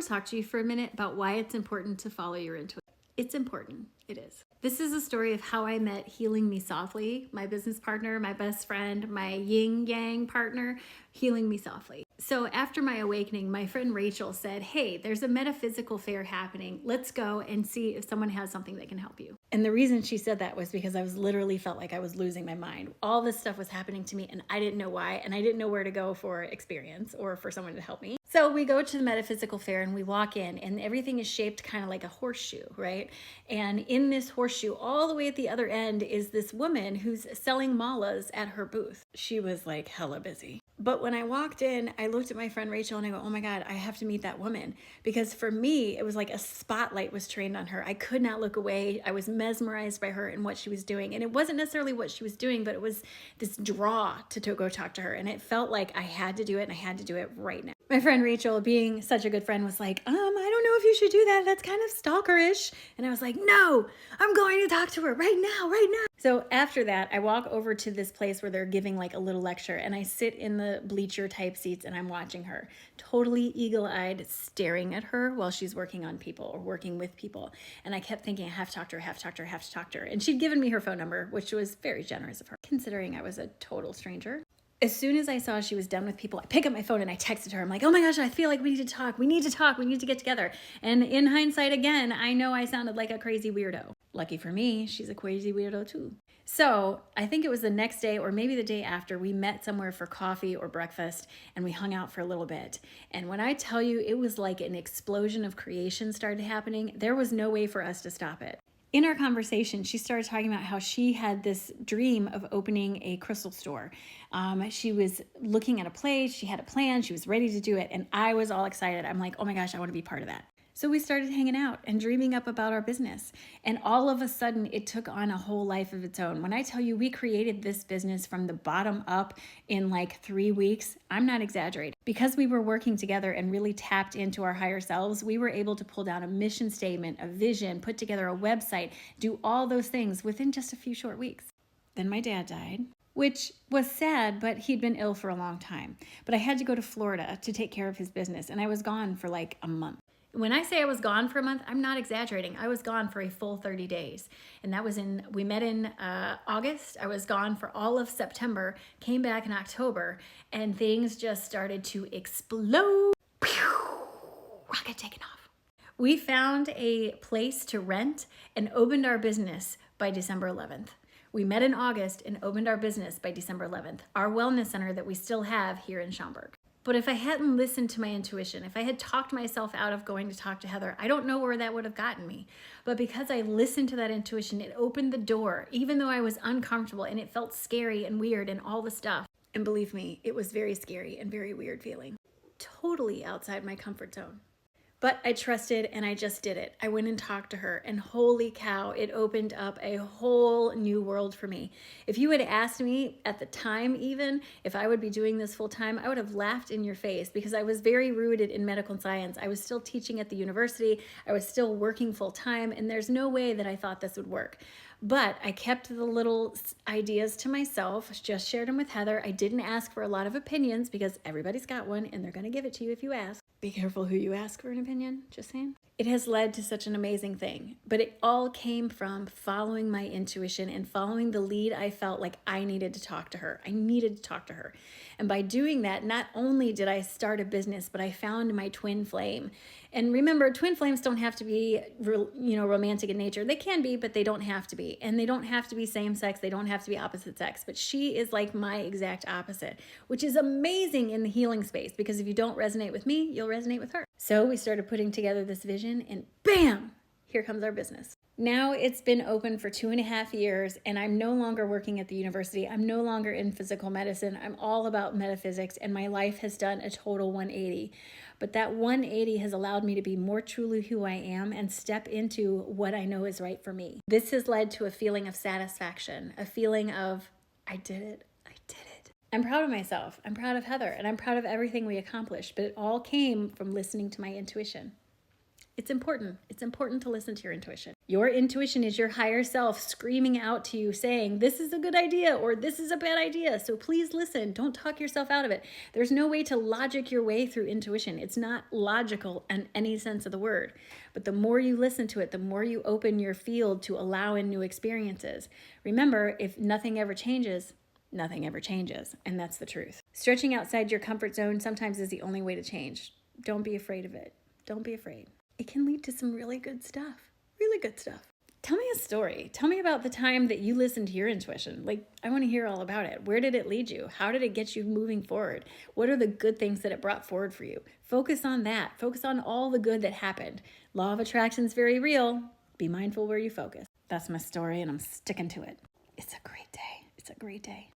want to talk to you for a minute about why it's important to follow your intuition. It's important. It is. This is a story of how I met Healing Me Softly, my business partner, my best friend, my yin yang partner, Healing Me Softly. So after my awakening, my friend Rachel said, hey, there's a metaphysical fair happening. Let's go and see if someone has something that can help you. And the reason she said that was because I was literally felt like I was losing my mind. All this stuff was happening to me and I didn't know why, and I didn't know where to go for experience or for someone to help me. So we go to the metaphysical fair and we walk in and everything is shaped kind of like a horseshoe, right? And in this horseshoe, all the way at the other end is this woman who's selling malas at her booth. She was like hella busy. But when I walked in, I looked at my friend Rachel and I go, oh my God, I have to meet that woman. Because for me, it was like a spotlight was trained on her. I could not look away. I was mesmerized by her and what she was doing. And it wasn't necessarily what she was doing, but it was this draw to go talk to her. And it felt like I had to do it and I had to do it right now. My friend Rachel, being such a good friend, was like, I don't know if you should do that. That's kind of stalkerish. And I was like, no, I'm going to talk to her right now, right now. So after that, I walk over to this place where they're giving like a little lecture and I sit in the bleacher type seats and I'm watching her, totally eagle-eyed, staring at her while she's working on people or working with people. And I kept thinking, I have to talk to her, have to talk to her, have to talk to her. And she'd given me her phone number, which was very generous of her, considering I was a total stranger. As soon as I saw she was done with people, I pick up my phone and I texted her. I'm like, oh my gosh, I feel like we need to talk. We need to talk. We need to get together. And in hindsight, again, I know I sounded like a crazy weirdo. Lucky for me, she's a crazy weirdo too. So I think it was the next day or maybe the day after, we met somewhere for coffee or breakfast and we hung out for a little bit. And when I tell you, it was like an explosion of creation started happening. There was no way for us to stop it. In our conversation, she started talking about how she had this dream of opening a crystal store. She was looking at a place, she had a plan, she was ready to do it, and I was all excited. I'm like, oh my gosh, I want to be part of that. So we started hanging out and dreaming up about our business. And all of a sudden, it took on a whole life of its own. When I tell you we created this business from the bottom up in like 3 weeks, I'm not exaggerating. Because we were working together and really tapped into our higher selves, we were able to pull down a mission statement, a vision, put together a website, do all those things within just a few short weeks. Then my dad died, which was sad, but he'd been ill for a long time. But I had to go to Florida to take care of his business, and I was gone for like a month. When I say I was gone for a month, I'm not exaggerating. I was gone for a full 30 days. And that was we met in August. I was gone for all of September, came back in October, and things just started to explode. Rocket taking off. We found a place to rent and opened our business by December 11th. We met in August and opened our business by December 11th, our wellness center that we still have here in Schaumburg. But if I hadn't listened to my intuition, if I had talked myself out of going to talk to Heather, I don't know where that would have gotten me. But because I listened to that intuition, it opened the door, even though I was uncomfortable and it felt scary and weird and all the stuff. And believe me, it was very scary and very weird feeling. Totally outside my comfort zone. But I trusted and I just did it. I went and talked to her and holy cow, it opened up a whole new world for me. If you had asked me at the time even if I would be doing this full time, I would have laughed in your face because I was very rooted in medical science. I was still teaching at the university. I was still working full time and there's no way that I thought this would work. But I kept the little ideas to myself, just shared them with Heather. I didn't ask for a lot of opinions because everybody's got one and they're going to give it to you if you ask. Be careful who you ask for an opinion, just saying. It has led to such an amazing thing, but it all came from following my intuition and following the lead I felt like I needed to talk to her. I needed to talk to her. And by doing that, not only did I start a business, but I found my twin flame. And remember, twin flames don't have to be, romantic in nature. They can be, but they don't have to be. And they don't have to be same sex. They don't have to be opposite sex. But she is like my exact opposite, which is amazing in the healing space because if you don't resonate with me, you'll resonate with her. So we started putting together this vision and bam, here comes our business. Now it's been open for 2.5 years and I'm no longer working at the university. I'm no longer in physical medicine. I'm all about metaphysics and my life has done a total 180. But that 180 has allowed me to be more truly who I am and step into what I know is right for me. This has led to a feeling of satisfaction, a feeling of, I did it, I did it. I'm proud of myself, I'm proud of Heather, and I'm proud of everything we accomplished, but it all came from listening to my intuition. It's important. It's important to listen to your intuition. Your intuition is your higher self screaming out to you saying, this is a good idea or this is a bad idea. So please listen. Don't talk yourself out of it. There's no way to logic your way through intuition. It's not logical in any sense of the word. But the more you listen to it, the more you open your field to allow in new experiences. Remember, if nothing ever changes, nothing ever changes. And that's the truth. Stretching outside your comfort zone sometimes is the only way to change. Don't be afraid of it. Don't be afraid. It can lead to some really good stuff. Really good stuff. Tell me a story. Tell me about the time that you listened to your intuition. Like, I want to hear all about it. Where did it lead you? How did it get you moving forward? What are the good things that it brought forward for you? Focus on that. Focus on all the good that happened. Law of attraction is very real. Be mindful where you focus. That's my story, and I'm sticking to it. It's a great day. It's a great day.